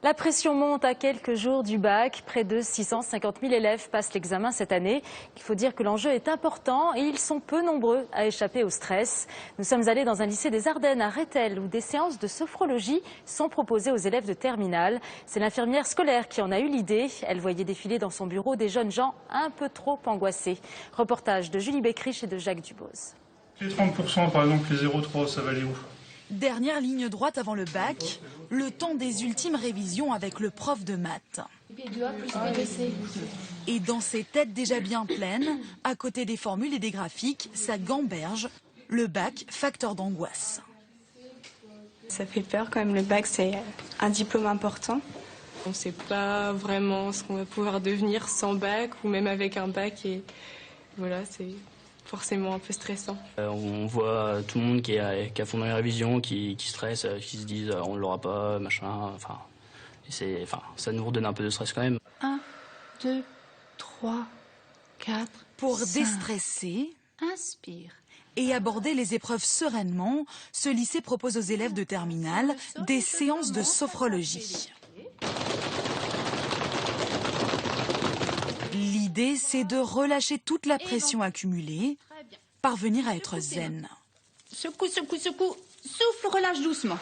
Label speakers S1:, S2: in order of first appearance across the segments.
S1: La pression monte à quelques jours du bac. Près de 650 000 élèves passent l'examen cette année. Il faut dire que l'enjeu est important et ils sont peu nombreux à échapper au stress. Nous sommes allés dans un lycée des Ardennes à Rethel où des séances de sophrologie sont proposées aux élèves de terminale. C'est l'infirmière scolaire qui en a eu l'idée. Elle voyait défiler dans son bureau des jeunes gens un peu trop angoissés. Reportage de Julie Beckrich et de Jacques Duboz.
S2: Les 30%, par exemple, les 0,3, ça va aller où?
S3: Dernière ligne droite avant le bac, le temps des ultimes révisions avec le prof de maths. Et dans ses têtes déjà bien pleines, à côté des formules et des graphiques, ça gamberge. Le bac, facteur d'angoisse.
S4: Ça fait peur quand même, le bac c'est un diplôme important. On ne sait pas vraiment ce qu'on va pouvoir devenir sans bac ou même avec un bac et voilà, c'est forcément un peu stressant.
S5: On voit tout le monde qui est à fond dans les révisions, qui stresse, qui se disent on ne l'aura pas, machin, ça nous redonne un peu de stress quand même.
S6: 1, 2, 3, 4,
S3: Pour
S6: 5.
S3: déstresser
S6: Inspire.
S3: et aborder les épreuves sereinement, ce lycée propose aux élèves de terminale des séances de sophrologie. L'idée, c'est de relâcher toute la pression accumulée, parvenir à être zen.
S6: Secoue, secoue, secoue. Souffle, relâche doucement.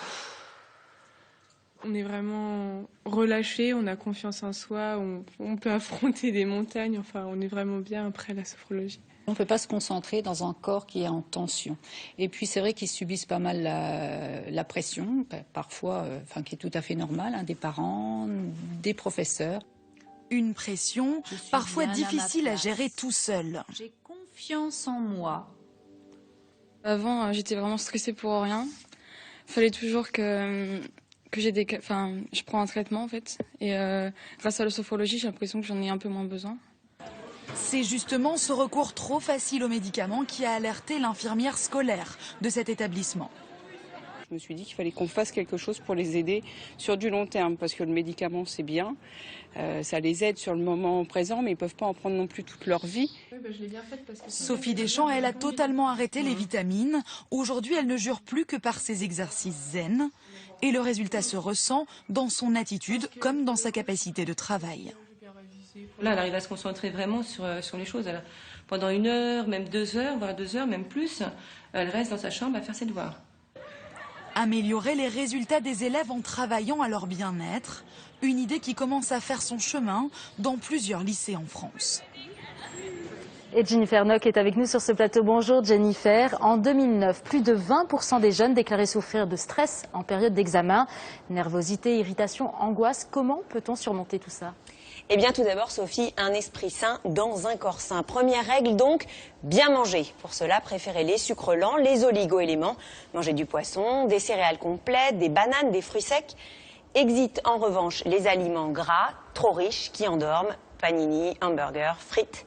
S4: On est vraiment relâché, on a confiance en soi, on peut affronter des montagnes, enfin on est vraiment bien après la sophrologie.
S7: On ne peut pas se concentrer dans un corps qui est en tension. Et puis c'est vrai qu'ils subissent pas mal la pression, parfois, qui est tout à fait normale, des parents, des professeurs.
S3: Une pression parfois difficile à gérer tout seul.
S6: J'ai confiance en moi.
S4: Avant j'étais vraiment stressée pour rien. Il fallait toujours que je prends un traitement en fait. Et grâce à la sophrologie, j'ai l'impression que j'en ai un peu moins besoin.
S3: C'est justement ce recours trop facile aux médicaments qui a alerté l'infirmière scolaire de cet établissement.
S8: Je me suis dit qu'il fallait qu'on fasse quelque chose pour les aider sur du long terme, parce que le médicament c'est bien, ça les aide sur le moment présent, mais ils ne peuvent pas en prendre non plus toute leur vie.
S3: Sophie Deschamps, elle a totalement arrêté les vitamines. Aujourd'hui, elle ne jure plus que par ses exercices zen. Et le résultat se ressent dans son attitude comme dans sa capacité de travail.
S9: Là, elle arrive à se concentrer vraiment sur les choses. Pendant 1 heure, même 2 heures, voire 2 heures, même plus, elle reste dans sa chambre à faire ses devoirs.
S3: Améliorer les résultats des élèves en travaillant à leur bien-être, une idée qui commence à faire son chemin dans plusieurs lycées en France.
S1: Et Jennifer Nock est avec nous sur ce plateau. Bonjour Jennifer. En 2009, plus de 20% des jeunes déclaraient souffrir de stress en période d'examen. Nervosité, irritation, angoisse. Comment peut-on surmonter tout ça ?
S10: Eh bien tout d'abord Sophie, un esprit sain dans un corps sain. Première règle donc, bien manger. Pour cela, préférez les sucres lents, les oligo-éléments. Mangez du poisson, des céréales complètes, des bananes, des fruits secs. Exit en revanche les aliments gras, trop riches, qui endorment, panini, hamburgers, frites.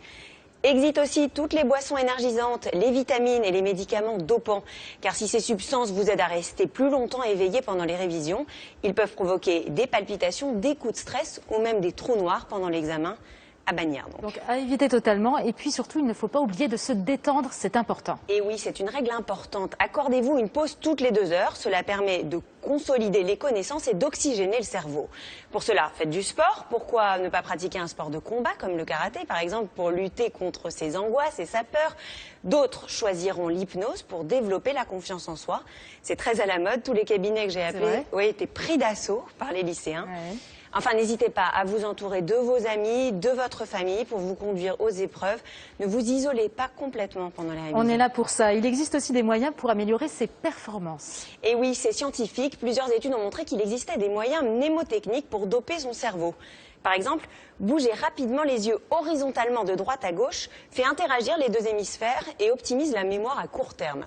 S10: Exit aussi toutes les boissons énergisantes, les vitamines et les médicaments dopants. Car si ces substances vous aident à rester plus longtemps éveillé pendant les révisions, ils peuvent provoquer des palpitations, des coups de stress ou même des trous noirs pendant l'examen. À bannir
S1: donc à éviter totalement. Et puis surtout, il ne faut pas oublier de se détendre, c'est important.
S10: Et oui, c'est une règle importante. Accordez-vous une pause toutes les 2 heures. Cela permet de consolider les connaissances et d'oxygéner le cerveau. Pour cela, faites du sport. Pourquoi ne pas pratiquer un sport de combat comme le karaté, par exemple, pour lutter contre ses angoisses et sa peur? D'autres choisiront l'hypnose pour développer la confiance en soi. C'est très à la mode. Tous les cabinets que j'ai appelés étaient pris d'assaut par les lycéens. Ouais. Enfin, n'hésitez pas à vous entourer de vos amis, de votre famille pour vous conduire aux épreuves. Ne vous isolez pas complètement pendant la révision.
S1: On est là pour ça. Il existe aussi des moyens pour améliorer ses performances.
S10: Et oui, c'est scientifique. Plusieurs études ont montré qu'il existait des moyens mnémotechniques pour doper son cerveau. Par exemple, bouger rapidement les yeux horizontalement de droite à gauche fait interagir les 2 hémisphères et optimise la mémoire à court terme.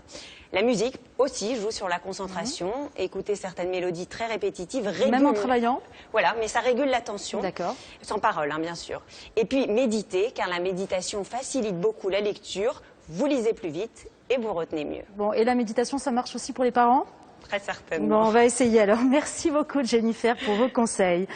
S10: La musique aussi joue sur la concentration. Écouter certaines mélodies très répétitives régule...
S1: Même en travaillant ?
S10: Voilà, mais ça régule l'attention.
S1: D'accord.
S10: Sans parole, bien sûr. Et puis méditer, car la méditation facilite beaucoup la lecture. Vous lisez plus vite et vous retenez mieux.
S1: Bon, et la méditation, ça marche aussi pour les parents ?
S10: Très certainement.
S1: Bon, on va essayer alors. Merci beaucoup Jennifer pour vos conseils.